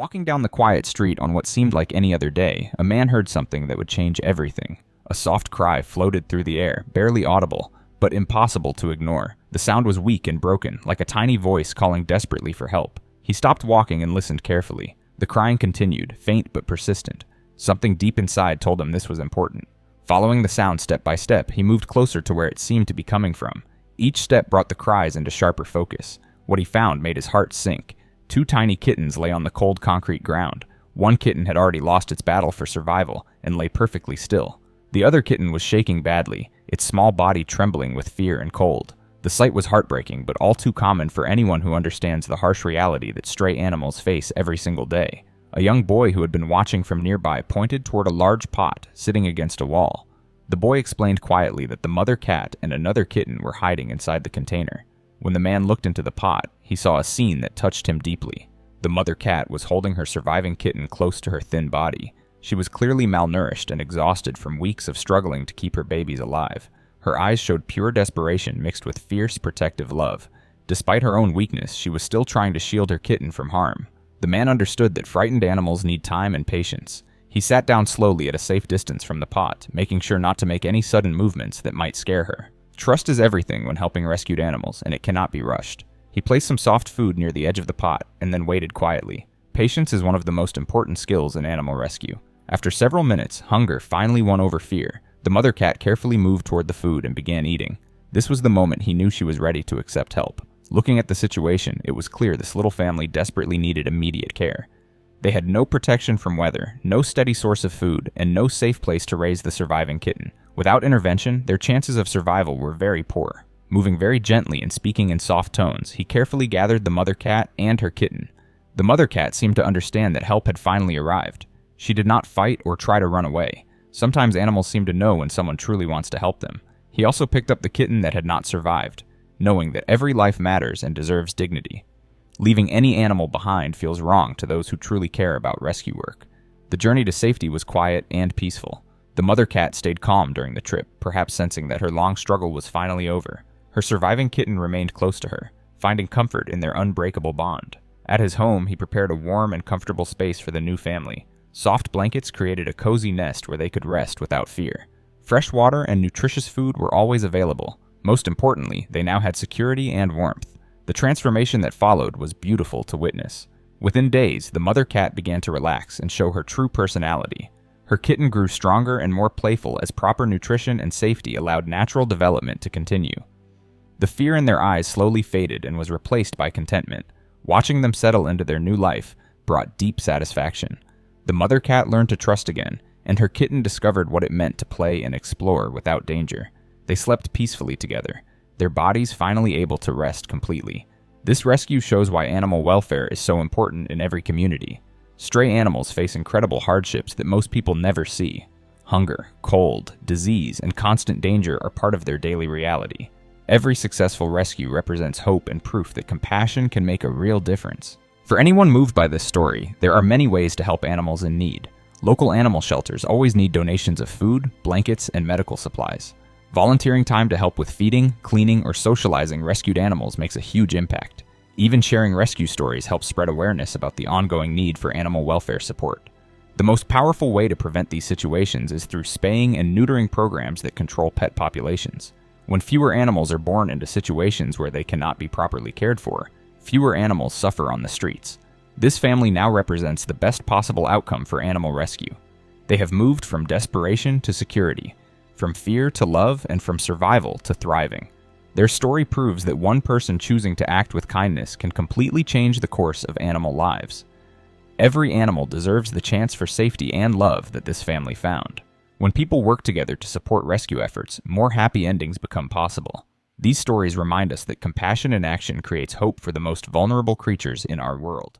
Walking down the quiet street on what seemed like any other day, a man heard something that would change everything. A soft cry floated through the air, barely audible, but impossible to ignore. The sound was weak and broken, like a tiny voice calling desperately for help. He stopped walking and listened carefully. The crying continued, faint but persistent. Something deep inside told him this was important. Following the sound step by step, he moved closer to where it seemed to be coming from. Each step brought the cries into sharper focus. What he found made his heart sink. 2 tiny kittens lay on the cold concrete ground. One kitten had already lost its battle for survival and lay perfectly still. The other kitten was shaking badly, its small body trembling with fear and cold. The sight was heartbreaking, but all too common for anyone who understands the harsh reality that stray animals face every single day. A young boy who had been watching from nearby pointed toward a large pot sitting against a wall. The boy explained quietly that the mother cat and another kitten were hiding inside the container. When the man looked into the pot, he saw a scene that touched him deeply. The mother cat was holding her surviving kitten close to her thin body. She was clearly malnourished and exhausted from weeks of struggling to keep her babies alive. Her eyes showed pure desperation mixed with fierce, protective love. Despite her own weakness, she was still trying to shield her kitten from harm. The man understood that frightened animals need time and patience. He sat down slowly at a safe distance from the pot, making sure not to make any sudden movements that might scare her. Trust is everything when helping rescued animals, and it cannot be rushed. He placed some soft food near the edge of the pot and then waited quietly. Patience is one of the most important skills in animal rescue. After several minutes, hunger finally won over fear. The mother cat carefully moved toward the food and began eating. This was the moment he knew she was ready to accept help. Looking at the situation, it was clear this little family desperately needed immediate care. They had no protection from weather, no steady source of food, and no safe place to raise the surviving kitten. Without intervention, their chances of survival were very poor. Moving very gently and speaking in soft tones, he carefully gathered the mother cat and her kitten. The mother cat seemed to understand that help had finally arrived. She did not fight or try to run away. Sometimes animals seem to know when someone truly wants to help them. He also picked up the kitten that had not survived, knowing that every life matters and deserves dignity. Leaving any animal behind feels wrong to those who truly care about rescue work. The journey to safety was quiet and peaceful. The mother cat stayed calm during the trip, perhaps sensing that her long struggle was finally over. Her surviving kitten remained close to her, finding comfort in their unbreakable bond. At his home, he prepared a warm and comfortable space for the new family. Soft blankets created a cozy nest where they could rest without fear. Fresh water and nutritious food were always available. Most importantly, they now had security and warmth. The transformation that followed was beautiful to witness. Within days, the mother cat began to relax and show her true personality. Her kitten grew stronger and more playful as proper nutrition and safety allowed natural development to continue. The fear in their eyes slowly faded and was replaced by contentment. Watching them settle into their new life brought deep satisfaction. The mother cat learned to trust again, and her kitten discovered what it meant to play and explore without danger. They slept peacefully together, their bodies finally able to rest completely. This rescue shows why animal welfare is so important in every community. Stray animals face incredible hardships that most people never see. Hunger, cold, disease, and constant danger are part of their daily reality. Every successful rescue represents hope and proof that compassion can make a real difference. For anyone moved by this story, there are many ways to help animals in need. Local animal shelters always need donations of food, blankets, and medical supplies. Volunteering time to help with feeding, cleaning, or socializing rescued animals makes a huge impact. Even sharing rescue stories helps spread awareness about the ongoing need for animal welfare support. The most powerful way to prevent these situations is through spaying and neutering programs that control pet populations. When fewer animals are born into situations where they cannot be properly cared for, fewer animals suffer on the streets. This family now represents the best possible outcome for animal rescue. They have moved from desperation to security, from fear to love, and from survival to thriving. Their story proves that one person choosing to act with kindness can completely change the course of animal lives. Every animal deserves the chance for safety and love that this family found. When people work together to support rescue efforts, more happy endings become possible. These stories remind us that compassion in action creates hope for the most vulnerable creatures in our world.